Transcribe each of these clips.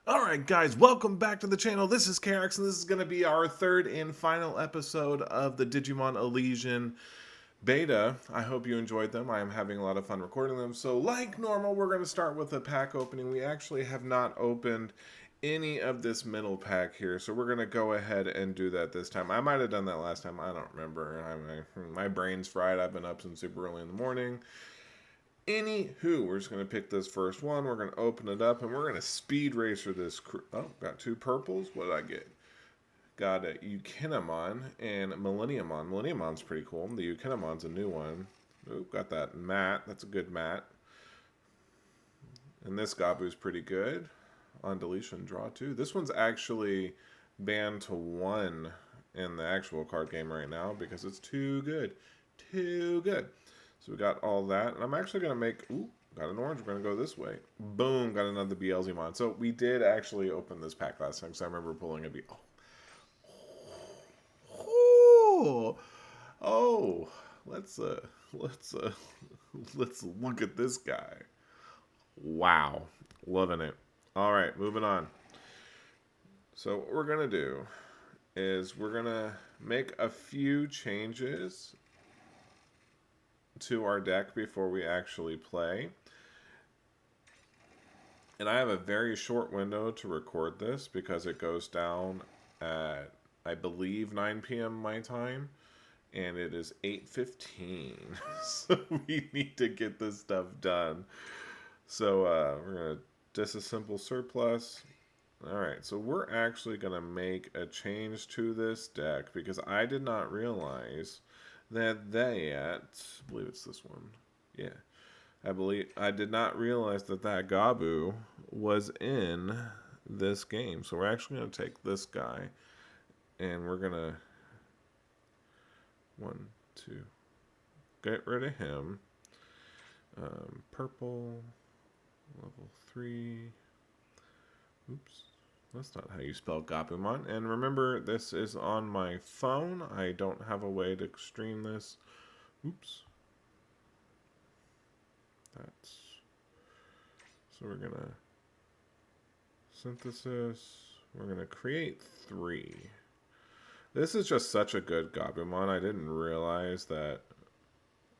Alright guys, welcome back to the channel. This is Karax and this is going to be our third and final episode of the Digimon Alysion beta. I hope you enjoyed them. I am having a lot of fun recording them. So like normal, we're going to start with a pack opening. We actually have not opened any of this middle pack here, so we're going to go ahead and do that this time. I might have done that last time. I don't remember. My brain's fried. I've been up since super early in the morning. Anywho, we're just going to pick this first one. We're going to open it up, and we're going to speed racer this. Oh, got two purples. What did I get? Got a Eukinemon and Millenniumon. Millenniumon's pretty cool. The Eukinemon's a new one. Ooh, got that mat. That's a good mat. And this Gabu's pretty good. On deletion, draw two. This one's actually banned to one in the actual card game right now because it's too good. Too good. So we got all that. And I'm actually going to make... Ooh, got an orange. We're going to go this way. Boom, got another Beelzemon. So we did actually open this pack last time because I remember pulling a B. Oh. Oh. Let's let's let's look at this guy. Wow. Loving it. All right, moving on. So what we're going to do is we're going to make a few changes to our deck before we actually play. And I have a very short window to record this because it goes down at, I believe, 9 p.m. my time. And it is 8:15. So we need to get this stuff done. So we're going to disassemble surplus. Alright, so we're actually going to make a change to this deck because I did not realize that I believe it's this one. Yeah. I did not realize that Gabu was in this game. So we're actually going to take this guy and we're going to get rid of him. Purple, level 3. Oops. That's not how you spell Gabumon. And remember, this is on my phone. I don't have a way to stream this. Oops. That's... So we're going to synthesis. We're going to create 3. This is just such a good Gabumon. I didn't realize that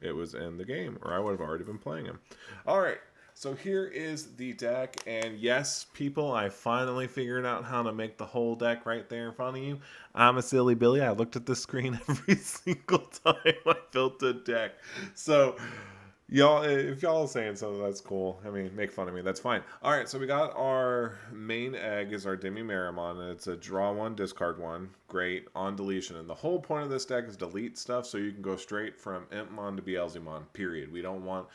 it was in the game, or I would have already been playing him. All right. So here is the deck, and yes, people, I finally figured out how to make the whole deck right there in front of you. I'm a silly Billy. I looked at the screen every single time I built a deck. So, y'all, if y'all are saying something, that's cool. I mean, make fun of me. That's fine. All right, so we got our main egg is our Demi-Marimon, and it's a draw one, discard one. Great, on deletion. And the whole point of this deck is delete stuff so you can go straight from Impmon to Beelzemon, period. We don't want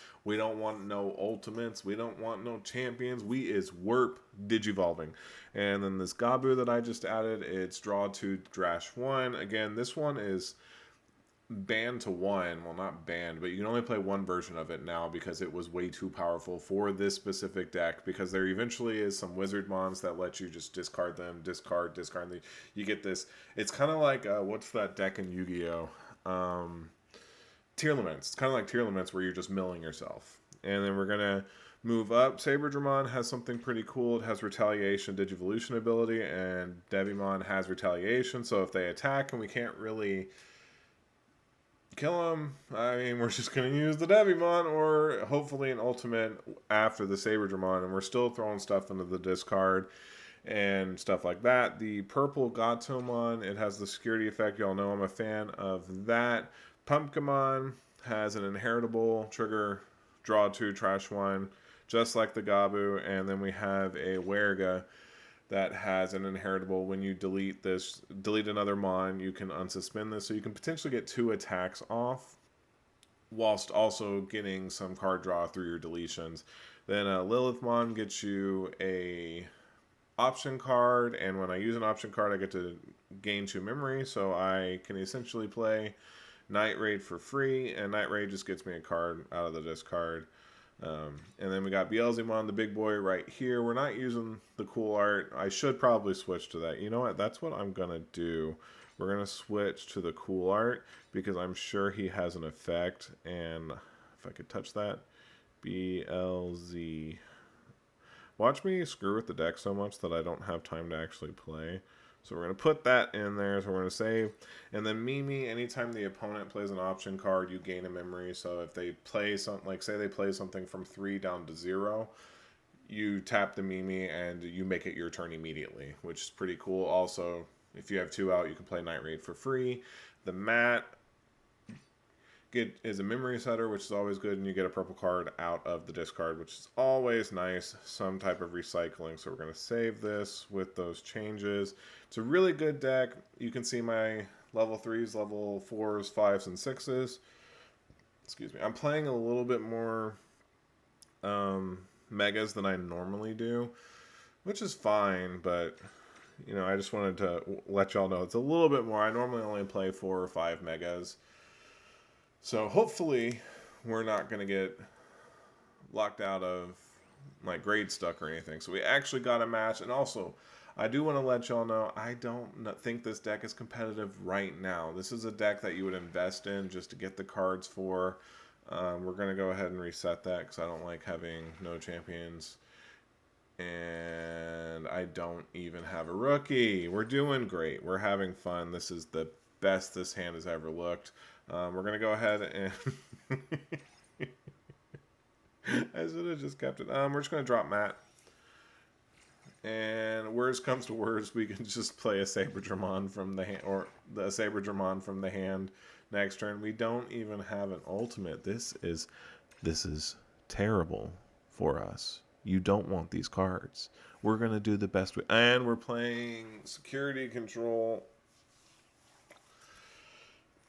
no ultimates. We don't want no champions. We is Warp Digivolving. And then this Gabu that I just added, it's draw 2, drash 1. Again, this one is banned to one. Well, not banned, but you can only play one version of it now because it was way too powerful for this specific deck, because there eventually is some wizard mons that let you just discard them, discard. You get this. It's kind of like, what's that deck in Yu-Gi-Oh? Tier Laments. It's kind of like Tier Laments where you're just milling yourself. And then we're going to move up. Saberdramon has something pretty cool. It has Retaliation, Digivolution ability, and Devimon has Retaliation. So if they attack and we can't really kill him, I mean, we're just going to use the Devimon or hopefully an ultimate after the Saberdramon, and we're still throwing stuff into the discard and stuff like that. The purple Gatomon, it has the security effect. Y'all know I'm a fan of that. Pumpkinmon has an inheritable trigger, draw 2, trash 1, just like the Gabu. And then we have a Werga that has an inheritable. When you delete another mon, you can unsuspend this. So you can potentially get 2 attacks off whilst also getting some card draw through your deletions. Then Lilithmon gets you a option card, and when I use an option card, I get to gain 2 memory, so I can essentially play Night Raid for free, and Night Raid just gets me a card out of the discard. And then we got Beelzemon, the big boy, right here. We're not using the cool art. I should probably switch to that. You know what? That's what I'm going to do. We're going to switch to the cool art because I'm sure he has an effect. And if I could touch that, BLZ. Watch me screw with the deck so much that I don't have time to actually play. So we're going to put that in there. So we're going to save. And then Mimi, anytime the opponent plays an option card, you gain a memory. So if they play something, like say they play something from 3 down to 0, you tap the Mimi and you make it your turn immediately, which is pretty cool. Also, if you have 2 out, you can play Night Raid for free. The mat is a memory setter, which is always good, and you get a purple card out of the discard, which is always nice. Some type of recycling. So we're going to save this with those changes. It's a really good deck. You can see my level 3s, level 4s, 5s, and 6s. Excuse me. I'm playing a little bit more megas than I normally do, which is fine, but you know, I just wanted to let y'all know it's a little bit more. I normally only play 4 or 5 megas. So hopefully we're not going to get locked out of like grade stuck or anything. So we actually got a match. And also, I do want to let y'all know, I don't think this deck is competitive right now. This is a deck that you would invest in just to get the cards for. We're going to go ahead and reset that because I don't like having no champions. And I don't even have a rookie. We're doing great. We're having fun. This is the best this hand has ever looked. We're going to go ahead and... I should have just kept it. We're just going to drop Matt. And worst comes to worst, we can just play a Saberdramon from the hand, or the Saberdramon from the hand next turn. We don't even have an ultimate. This is terrible for us. You don't want these cards. We're going to do the best and we're playing security control.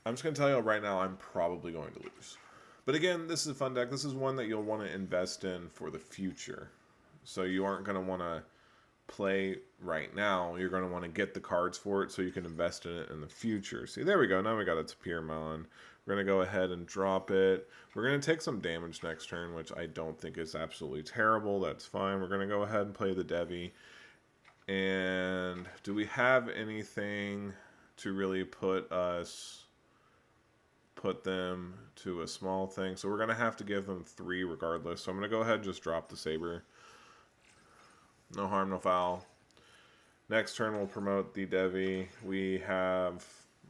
I'm just going to tell you right now, I'm probably going to lose. But again, this is a fun deck. This is one that you'll want to invest in for the future. So you aren't going to want to play right now. You're going to want to get the cards for it so you can invest in it in the future. See, there we go. Now we got a Tapirmon. We're going to go ahead and drop it. We're going to take some damage next turn, which I don't think is absolutely terrible. That's fine. We're going to go ahead and play the Devi. And do we have anything to really put them to a small thing? So we're going to have to give them 3 regardless. So I'm going to go ahead and just drop the Saber. No harm, no foul. Next turn we'll promote the Devi. We have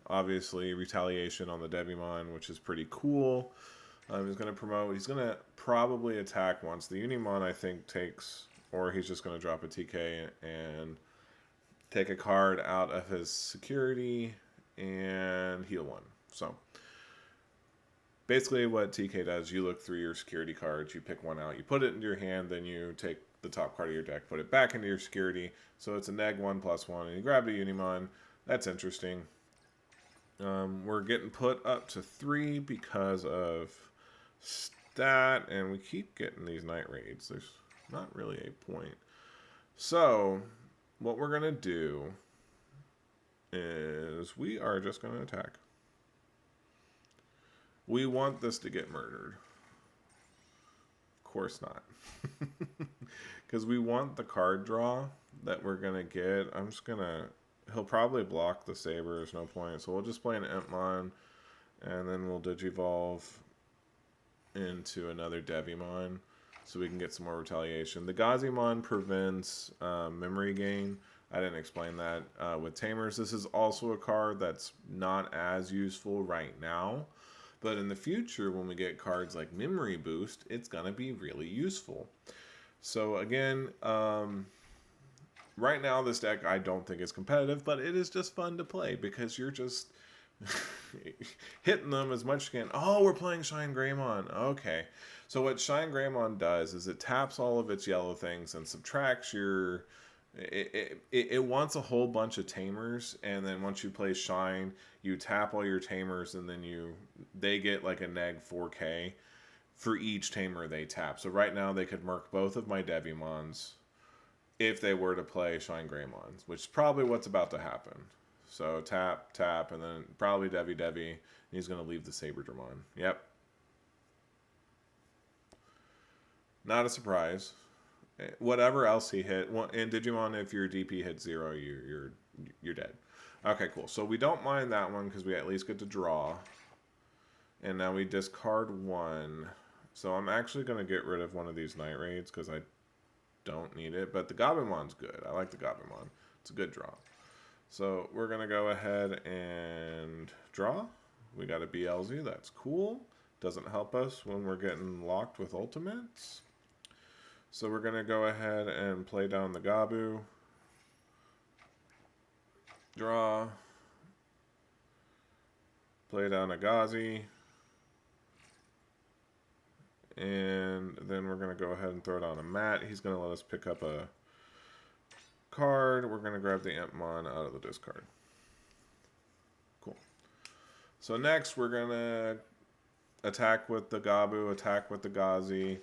obviously retaliation on the Devimon, which is pretty cool. He's going to promote. He's going to probably attack once. The Unimon, I think, takes, or he's just going to drop a TK and take a card out of his security and heal 1. So basically what TK does, you look through your security cards, you pick one out, you put it into your hand, then you take the top card of your deck, put it back into your security. So it's a -1/+1, and you grab a Unimon. That's interesting. We're getting put up to 3 because of stat, and we keep getting these Night Raids. There's not really a point. So what we're going to do is we are just going to attack. We want this to get murdered. Of course not. Because we want the card draw that we're going to get. I'm just going to... He'll probably block the Saber. There's no point. So we'll just play an Entmon. And then we'll Digivolve into another Devimon. So we can get some more retaliation. The Gazimon prevents memory gain. I didn't explain that with Tamers. This is also a card that's not as useful right now. But in the future, when we get cards like Memory Boost, it's going to be really useful. So again, right now this deck I don't think is competitive, but it is just fun to play because you're just hitting them as much as you can. Oh, we're playing Shine Greymon. Okay. So what Shine Greymon does is it taps all of its yellow things and subtracts your... It wants a whole bunch of Tamers, and then once you play Shine, you tap all your Tamers, and then they get like a -4K for each Tamer they tap. So right now they could murk both of my Devimons if they were to play Shine Greymons, which is probably what's about to happen. So tap, tap, and then probably Devi, and he's going to leave the Saberdramon. Yep. Not a surprise. Whatever else he hit, in Digimon, if your DP hits 0, you're dead. Okay, cool. So we don't mind that one because we at least get to draw. And now we discard 1. So I'm actually going to get rid of one of these Night Raids because I don't need it, but the Gabumon's good. I like the Gabumon. It's a good draw. So we're going to go ahead and draw. We got a BLZ. That's cool. Doesn't help us when we're getting locked with ultimates. So we're going to go ahead and play down the Gabu. Draw. Play down a Gazi. And then we're going to go ahead and throw down a Mat. He's going to let us pick up a card. We're going to grab the Impmon out of the discard. Cool. So next we're going to attack with the Gabu, attack with the Gazi.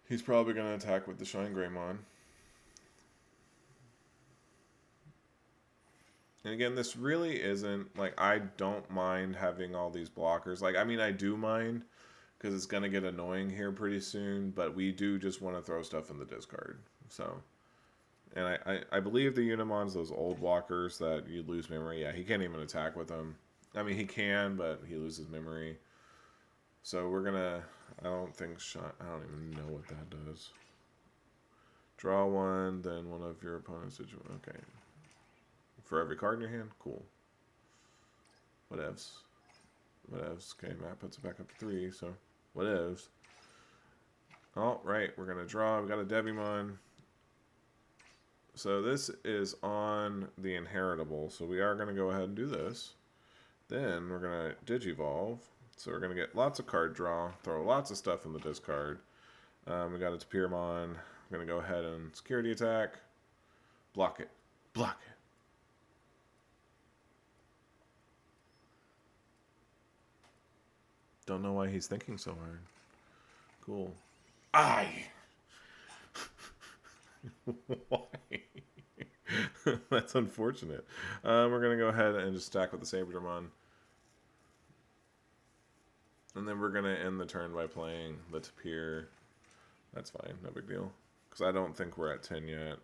He's probably going to attack with the Shine Greymon. And again, this really isn't, like, I don't mind having all these blockers. Like, I mean, I do mind, because it's going to get annoying here pretty soon, but we do just want to throw stuff in the discard. So, and I believe the Unimon's those old blockers that you lose memory. Yeah, he can't even attack with them. I mean, he can, but he loses memory. So we're going to, I don't even know what that does. Draw one, then one of your opponent's Digimon. Okay. For every card in your hand? Cool. Whatevs. Whatevs. Okay, Matt puts it back up to 3, so whatevs. All right, we're going to draw. We got a Devimon. So this is on the Inheritable, so we are going to go ahead and do this. Then we're going to Digivolve. So we're going to get lots of card draw, throw lots of stuff in the discard. We got a Tapirmon. We're going to go ahead and security attack. Block it. Block it. Don't know why he's thinking so hard. Cool. Why? That's unfortunate. We're going to go ahead and just stack with the Saberdramon. And then we're going to end the turn by playing the Tapir. That's fine. No big deal. Because I don't think we're at 10 yet.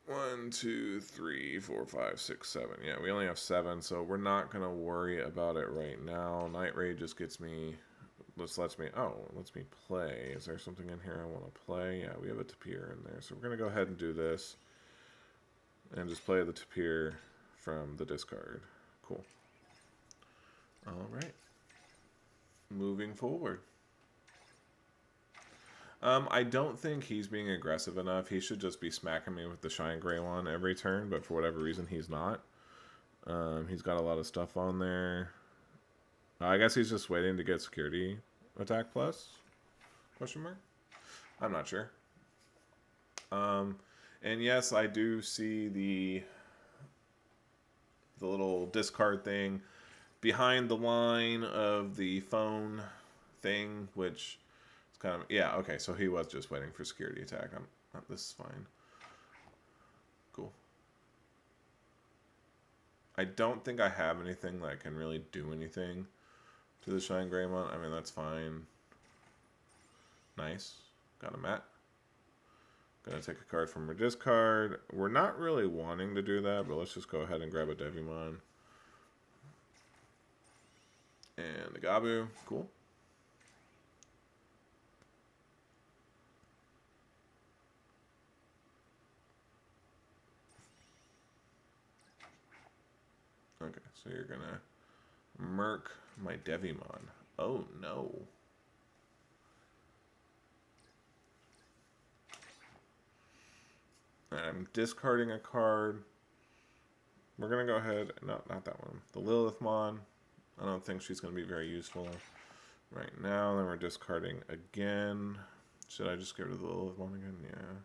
1, 2, 3, 4, 5, 6, 7. Yeah, we only have 7, so we're not going to worry about it right now. Night Raid just gets me... lets me play. Is there something in here I want to play? Yeah, we have a Tapir in there. So we're going to go ahead and do this. And just play the Tapir from the discard. Cool. Alright. Moving forward. I don't think he's being aggressive enough. He should just be smacking me with the Shine Greymon every turn, but for whatever reason, he's not. He's got a lot of stuff on there. I guess he's just waiting to get security attack plus? Question mark? I'm not sure. And yes, I do see the little discard thing behind the line of the phone thing, which... kind of, yeah, okay, so he was just waiting for security attack. This is fine. Cool. I don't think I have anything that can really do anything to the Shine Greymon. I mean, that's fine. Nice. Got a Mat. Gonna take a card from our discard. We're not really wanting to do that, but let's just go ahead and grab a Devimon. And a Gabu. Cool. Okay, so you're gonna murk my Devimon. Oh no. I'm discarding a card. We're gonna go ahead, no, not that one. The Lilithmon. I don't think she's gonna be very useful right now. Then we're discarding again. Should I just get rid of the Lilithmon again? Yeah.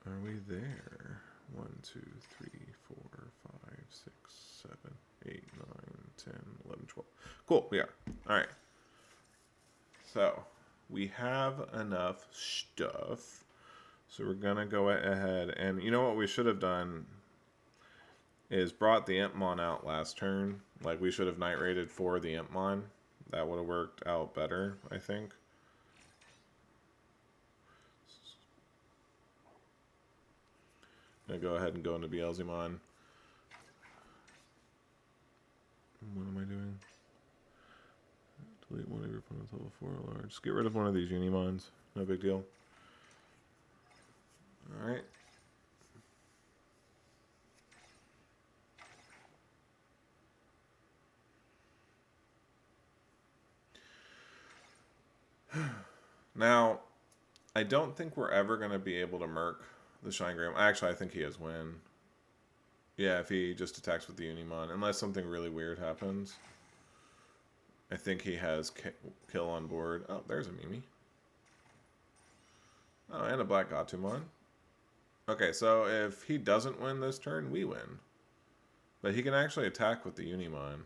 Are we there? 1, 2, 3, 4, 5, 6, 7, 8, 9, 10, 11, 12. Cool, we are. Alright. So, we have enough stuff. So we're going to go ahead and... you know what we should have done is brought the Impmon out last turn. Like, we should have Night Raided for the Impmon. That would have worked out better, I think. Gonna go ahead and go into Beelzemon. What am I doing? Delete one of your opponent's level 4 or large. Just get rid of one of these Unimons. No big deal. Alright. Now, I don't think we're ever going to be able to Merc the Shine Graham. Actually, I think he has win. Yeah, if he just attacks with the Unimon. Unless something really weird happens. I think he has kill on board. Oh, there's a Mimi. Oh, and a Black Gatomon. Okay, so if he doesn't win this turn, we win. But he can actually attack with the Unimon.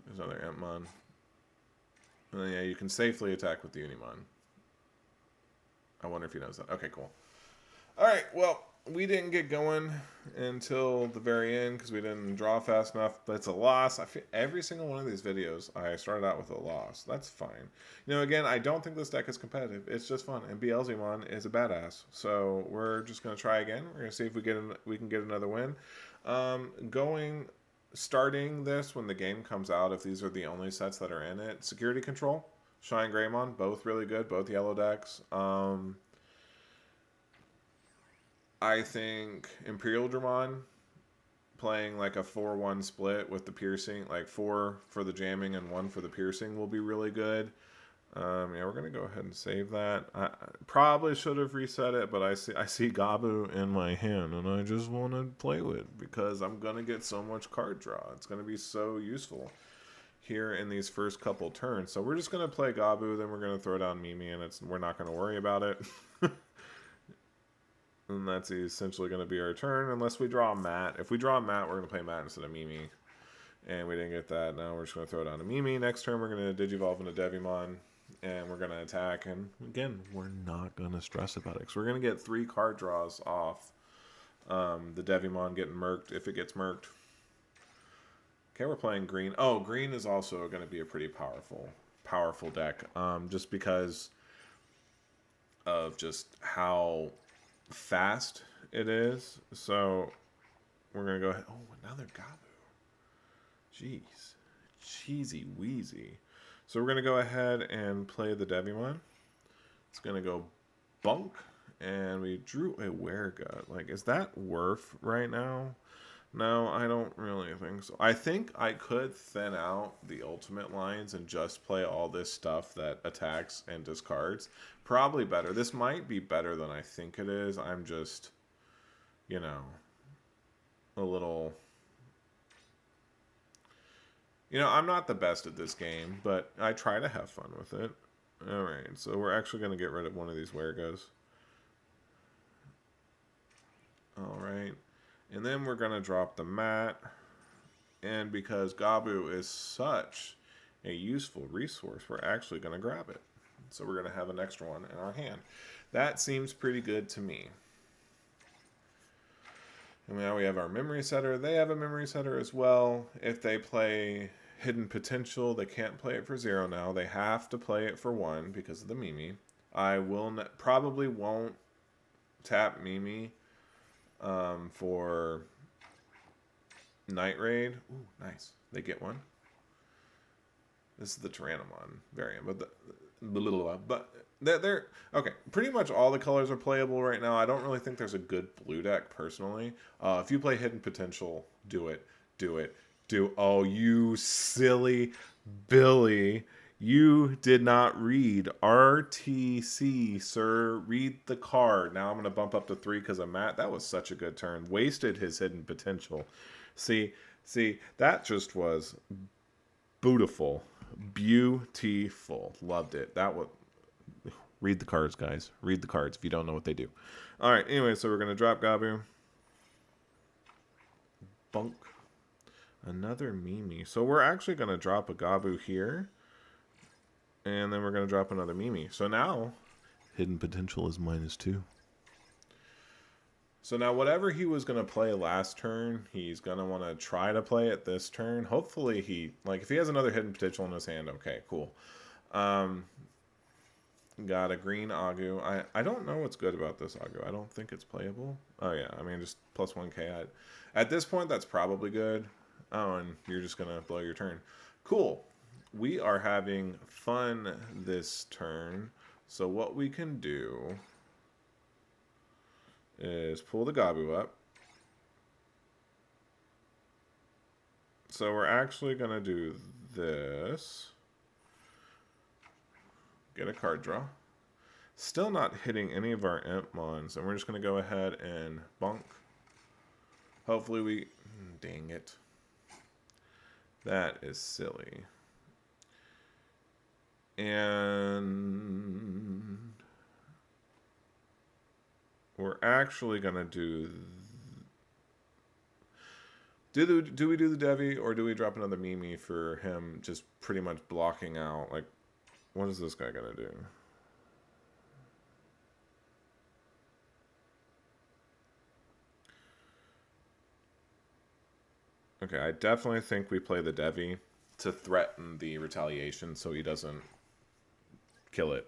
There's another Entmon. And then, yeah, you can safely attack with the Unimon. I wonder if he knows that. Okay, cool. Alright, well, we didn't get going until the very end because we didn't draw fast enough, but it's a loss. I feel every single one of these videos, I started out with a loss. That's fine. You know, again, I don't think this deck is competitive. It's just fun, and Beelzemon is a badass. So we're just going to try again. We're going to see if we can get another win. Starting this when the game comes out, if these are the only sets that are in it. Security Control, Shine Greymon, both really good, both yellow decks. I think Imperial Dramon playing like a 4-1 split with the piercing, like 4 for the jamming and 1 for the piercing will be really good. Yeah, we're going to go ahead and save that. I probably should have reset it, but I see Gabu in my hand, and I just want to play with it because I'm going to get so much card draw. It's going to be so useful here in these first couple turns. So we're just going to play Gabu, then we're going to throw down Mimi, and we're not going to worry about it. And that's essentially going to be our turn, unless we draw a Matt. If we draw a Matt, we're going to play Matt instead of Mimi. And we didn't get that. Now we're just going to throw down a Mimi. Next turn, we're going to Digivolve into Devimon. And we're going to attack. And again, we're not going to stress about it. Because we're going to get 3 card draws off the Devimon getting murked if it gets murked. Okay, we're playing green. Oh, green is also going to be a pretty powerful deck. Just because of just how fast it is. So we're going to go ahead. Oh, another Gabu. Jeez. Cheesy wheezy. So we're going to go ahead and play the Devimon. It's going to go bunk. And we drew a Weregut. Like, is that worth right now? No, I don't really think so. I think I could thin out the ultimate lines and just play all this stuff that attacks and discards. Probably better. This might be better than I think it is. I'm just, you know, a little... You know, I'm not the best at this game, but I try to have fun with it. Alright, so we're actually going to get rid of one of these Weregos. Alright. And then we're going to drop the Mat. And because Gabu is such a useful resource, we're actually going to grab it. So we're going to have an extra one in our hand. That seems pretty good to me. And now we have our memory setter. They have a memory setter as well. If they play Hidden Potential, they can't play it for 0 now. They have to play it for 1 because of the Mimi. I probably won't tap Mimi for Night Raid. Ooh, nice. They get one. This is the Tyrannomon variant, but they're okay. Pretty much all the colors are playable right now. I don't really think there's a good blue deck personally. If you play Hidden Potential, do it. Oh, you silly Billy. You did not read RTC, sir. Read the card. Now I'm going to bump up to 3 because of Matt. That was such a good turn. Wasted his Hidden Potential. See, that just was beautiful. Beautiful. Loved it. That was... Read the cards, guys. Read the cards if you don't know what they do. All right, anyway, so we're going to drop Gabu. Bunk. Another Mimi. So we're actually going to drop a Gabu here. And then we're going to drop another Mimi. So now, Hidden Potential is -2. So now whatever he was going to play last turn, he's going to want to try to play it this turn. Hopefully if he has another Hidden Potential in his hand, okay, cool. Got a green Agu. I don't know what's good about this Agu. I don't think it's playable. Oh yeah, I mean just plus 1k. At this point, that's probably good. Oh, and you're just gonna blow your turn. Cool. We are having fun this turn. So what we can do is pull the Gabu up. So we're actually gonna do this. Get a card draw. Still not hitting any of our Impmons, and we're just going to go ahead and bonk. Hopefully we... Dang it. That is silly. And... we're actually going to do... Do we do the Devi, or do we drop another Mimi for him just pretty much blocking out? Like, what is this guy going to do? Okay, I definitely think we play the Devi to threaten the retaliation so he doesn't kill it.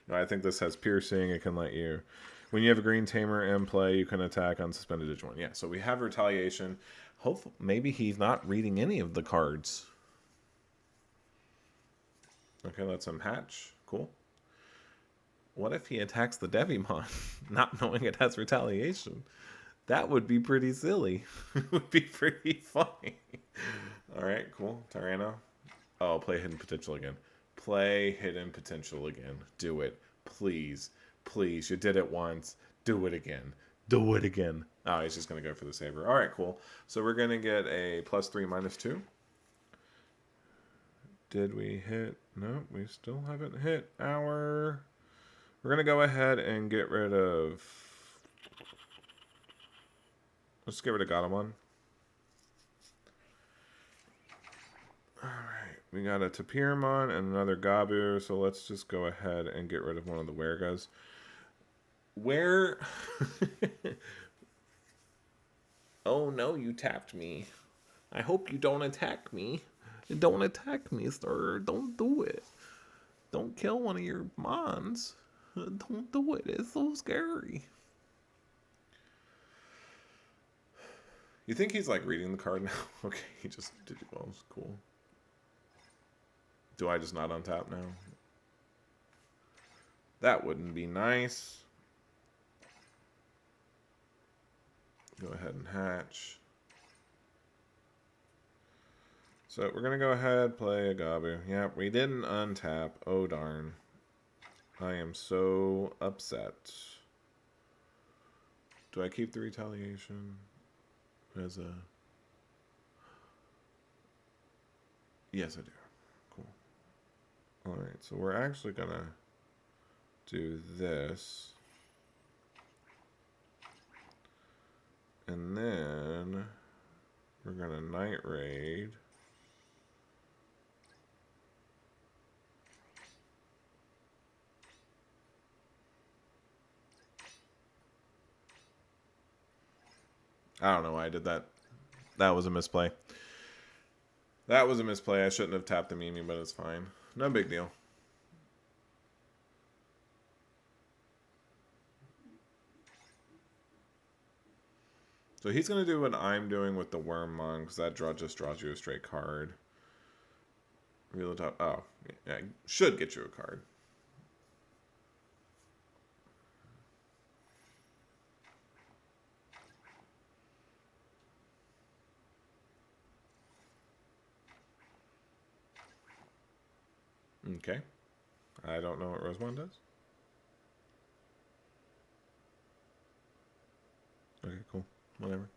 No, I think this has piercing. It can let you... When you have a green tamer in play, you can attack unsuspended Digimon. Yeah, so we have retaliation. Hopefully, maybe he's not reading any of the cards. Okay, let's him hatch. Cool. What if he attacks the Devimon, not knowing it has retaliation? That would be pretty silly. It would be pretty funny. All right, cool. Tyranno. Oh, play Hidden Potential again. Play Hidden Potential again. Do it. Please. Please. You did it once. Do it again. Do it again. Oh, he's just going to go for the saver. All right, cool. So we're going to get a +3, -2. Did we hit? No, we still haven't hit our... We're going to go ahead and get rid of... Let's get rid of Gatomon. Alright, we got a Tapirmon and another Gabu, so let's just go ahead and get rid of one of the Wergas. Where... Oh no, you tapped me. I hope you don't attack me. Don't attack me, sir. Don't do it. Don't kill one of your mons. Don't do it. It's so scary. You think he's like reading the card now? Okay, he just did it well. It's cool. Do I just not untap now? That wouldn't be nice. Go ahead and hatch. So we're going to go ahead, play a Gabu. Yeah, we didn't untap. Oh, darn. I am so upset. Do I keep the retaliation as a... Yes, I do. Cool. Alright, so we're actually going to do this. And then we're going to Night Raid. I don't know why I did that. That was a misplay. That was a misplay. I shouldn't have tapped the Mimi, but it's fine. No big deal. So he's going to do what I'm doing with the Wormmon, because that just draws you a straight card. Real top. Oh, yeah, should get you a card. Okay. I don't know what Rosemont does. Okay, cool. Whatever.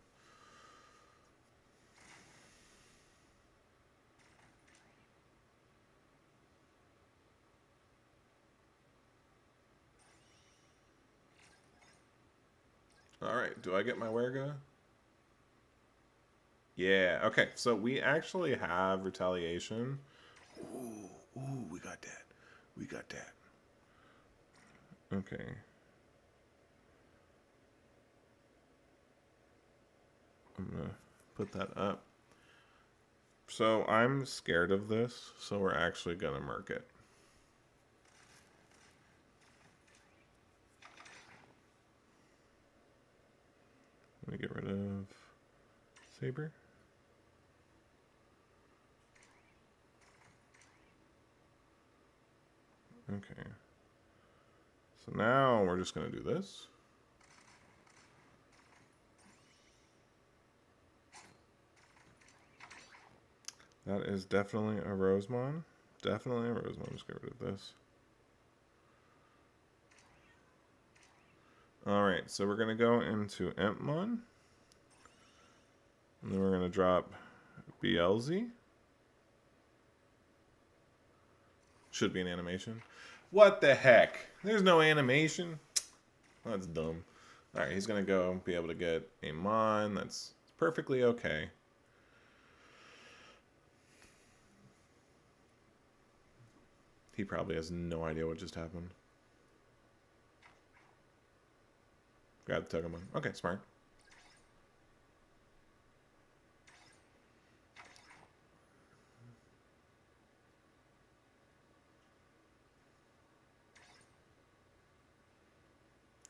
Alright, do I get my Werga? Yeah, okay. So we actually have retaliation. Ooh, we got that. We got that. Okay. I'm going to put that up. So I'm scared of this, so we're actually going to mark it. Let me get rid of Saber. Okay. So now we're just going to do this. That is definitely a Rosemon. Definitely a Rosemon. Just get rid of this. Alright, so we're going to go into Impmon. And then we're going to drop Beelzy. Should be an animation. What the heck? There's no animation? That's dumb. Alright, he's going to go be able to get a Mon. That's perfectly okay. He probably has no idea what just happened. Got the Digimon. Okay, smart.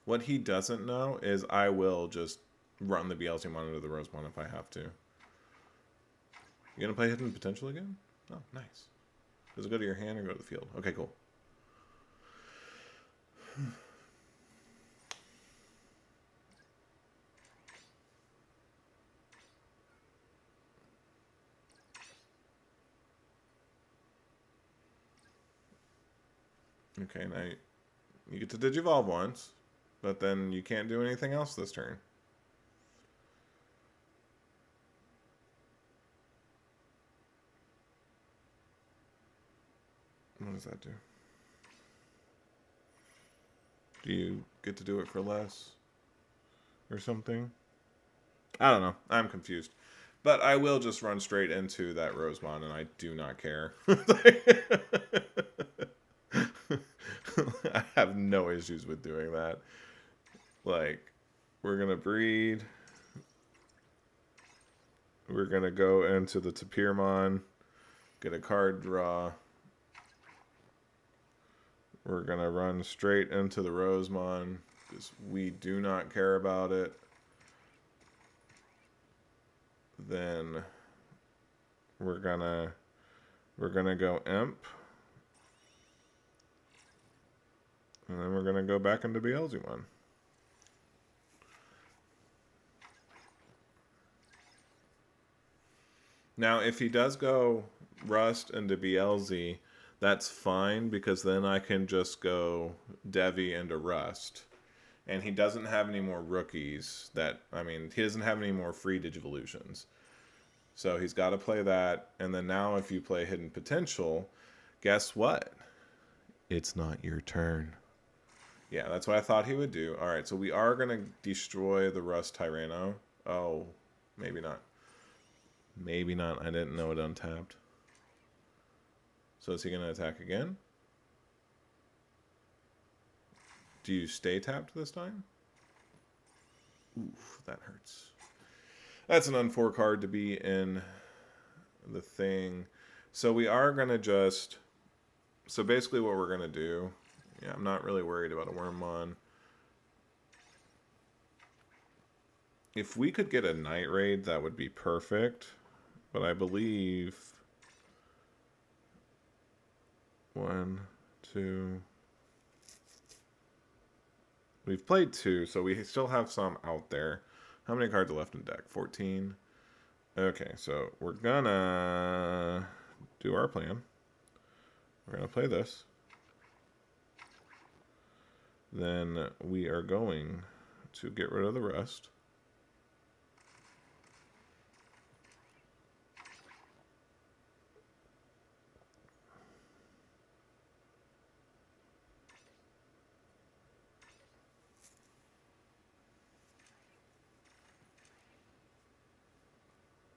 What he doesn't know is I will just run the Beelzemon into the Rosemon if I have to. You gonna play Hidden Potential again? Oh, nice. Does it go to your hand or go to the field? Okay, cool. Okay, now you get to Digivolve once, but then you can't do anything else this turn. What does that do? Do you get to do it for less? Or something? I don't know. I'm confused. But I will just run straight into that Rosemon, and I do not care. I have no issues with doing that. Like, we're going to breed. We're going to go into the Tapirmon. Get a card draw. We're going to run straight into the Rosemon because we do not care about it. Then we're gonna go Imp. And then we're gonna go back into Beelzemon. Now if he does go Rust into Beelzy, that's fine because then I can just go Devi into Rust. And he doesn't have any more rookies that, I mean, he doesn't have any more free Digivolutions. So he's got to play that. And then now if you play Hidden Potential, guess what? It's not your turn. Yeah, that's what I thought he would do. All right, so we are going to destroy the Rust Tyranno. Oh, maybe not. Maybe not. I didn't know it untapped. So is he going to attack again? Do you stay tapped this time? Oof, that hurts. That's an un-4 card to be in the thing. So we are going to just... So basically what we're going to do... Yeah, I'm not really worried about a Wormmon. If we could get a Night Raid, that would be perfect. But I believe... 1, 2... We've played 2, so we still have some out there. How many cards are left in deck? 14. Okay, so we're gonna do our plan. We're gonna play this. Then we are going to get rid of the rest.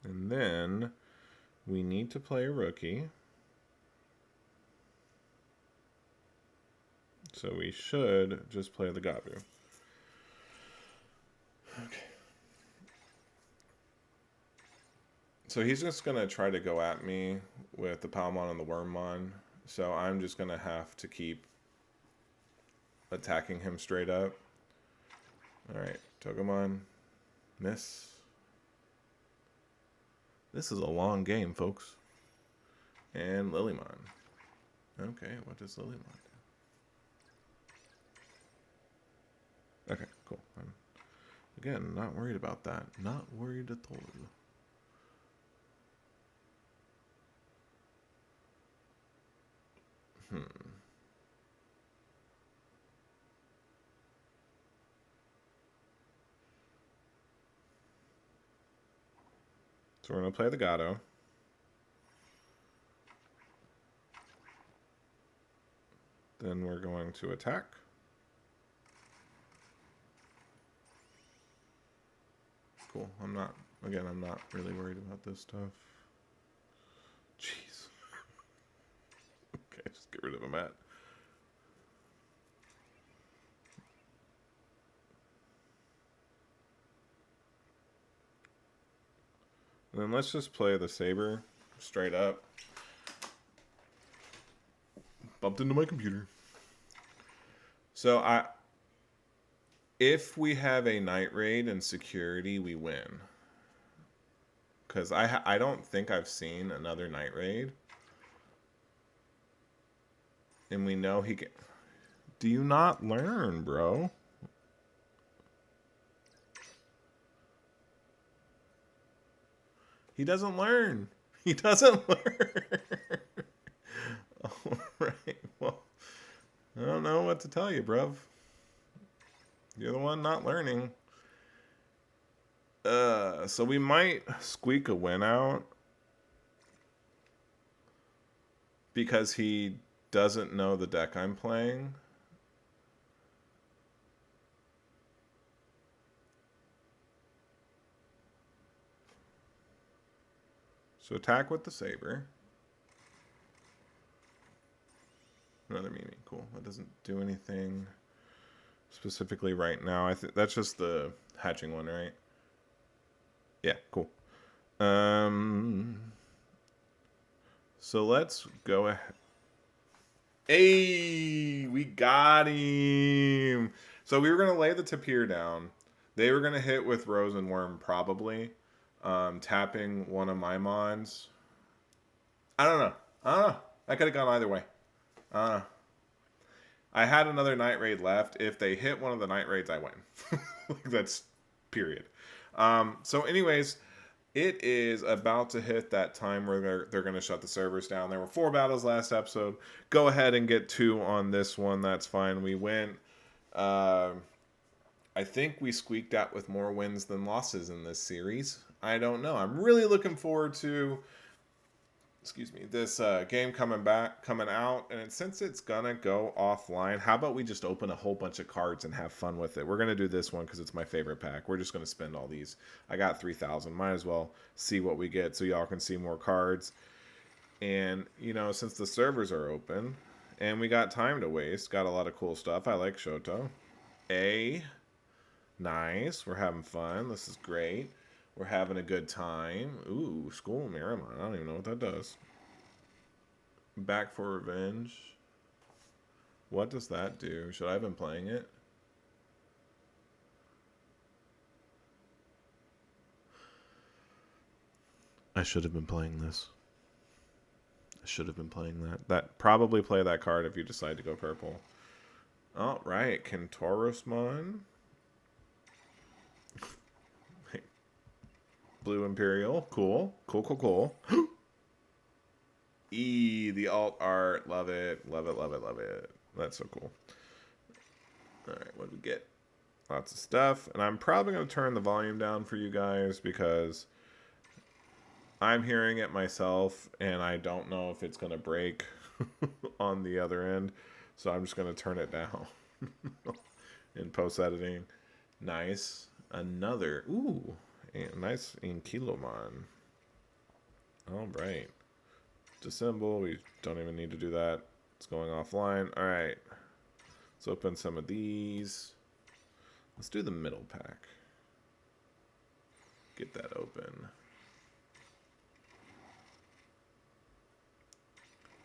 And then we need to play a rookie. So we should just play the Gabu. Okay. So he's just going to try to go at me with the Palmon and the Wormmon. So I'm just going to have to keep attacking him straight up. Alright, Togemon. Miss. This is a long game, folks. And Lilymon. Okay, what does Lilymon do? Okay, cool. Again, not worried about that. Not worried at all. So we're going to play the Gato. Then we're going to attack. Cool. I'm not really worried about this stuff. Jeez. Okay, just get rid of a mat. And then let's just play the Saber straight up. Bumped into my computer. So if we have a night raid and security, we win. Because I don't think I've seen another night raid. And we know he can... Do you not learn, bro? He doesn't learn. He doesn't learn. All right. Well, I don't know what to tell you, bruv. You're the one not learning. So we might squeak a win out. Because he doesn't know the deck I'm playing. So attack with the Saber. Another Mimi. Cool. That doesn't do anything specifically right now. I think that's just the hatching one, right? Yeah, cool. So let's go ahead. Hey, we got him. So we were going to lay the Tapir down. They were going to hit with Rose and Worm, probably. Tapping one of my mons. I don't know. I could have gone either way. I had another night raid left. If they hit one of the night raids, I win. That's period. So anyways, it is about to hit that time where they're going to shut the servers down. There were 4 battles last episode. Go ahead and get 2 on this one. That's fine. We went. I think we squeaked out with more wins than losses in this series. I don't know. I'm really looking forward to, this game coming out. And since it's going to go offline, how about we just open a whole bunch of cards and have fun with it? We're going to do this one because it's my favorite pack. We're just going to spend all these. I got 3,000. Might as well see what we get so y'all can see more cards. And, since the servers are open and we got time to waste, got a lot of cool stuff. I like Shoto. Nice. We're having fun. This is great. We're having a good time. Ooh, School Miramon. I don't even know what that does. Back for Revenge. What does that do? Should I have been playing it? I should have been playing this. I should have been playing that. Probably play that card if you decide to go purple. All right, Kentorosmon. Blue Imperial. Cool. Cool. The alt art. Love it. That's so cool. Alright, what do we get? Lots of stuff. And I'm probably going to turn the volume down for you guys because I'm hearing it myself and I don't know if it's going to break on the other end. So I'm just going to turn it down in post-editing. Nice. Another. Ooh. Nice Inkilomon. All right. Dissemble. We don't even need to do that. It's going offline. All right. Let's open some of these. Let's do the middle pack. Get that open.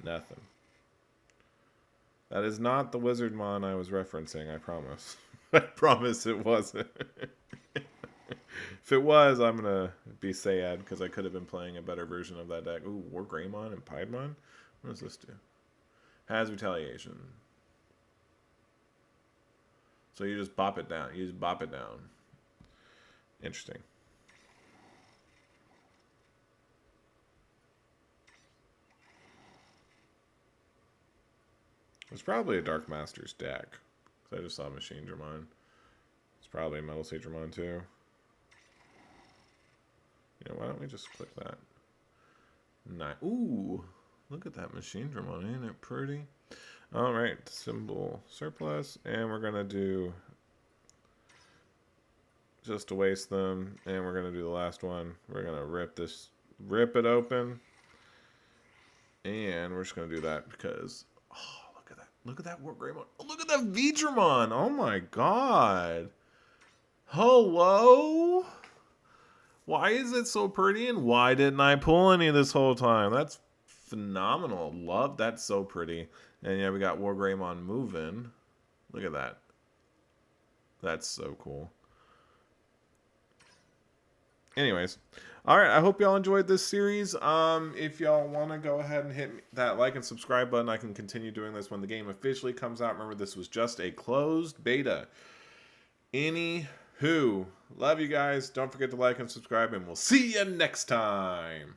Nothing. That is not the Wizardmon I was referencing, I promise. I promise it wasn't. If it was, I'm gonna be sad because I could have been playing a better version of that deck. Ooh, War Greymon and Piedmon. What does this do? Has retaliation. So you just bop it down. You just bop it down. Interesting. It's probably a Dark Masters deck. Because I just saw Machine Dramon. It's probably a Metal Sage Dramon too. You know, why don't we just click that? Nice. Ooh, look at that Machine Dramon. Ain't it pretty? All right, symbol surplus. And we're going to do just to waste them. And we're going to do the last one. We're going to rip it open. And we're just going to do that because, oh, look at that. Look at that War Greymon. Oh, look at that Beelzemon. Oh my god. Hello? Why is it so pretty and why didn't I pull any this whole time? That's phenomenal. Love, that's so pretty. And yeah, we got War Greymon moving. Look at that. That's so cool. Anyways, all right, I hope y'all enjoyed this series. If y'all want to go ahead and hit that like and subscribe button, I can continue doing this when the game officially comes out. Remember, this was just a closed beta. Anywho, love you guys. Don't forget to like and subscribe, and we'll see you next time.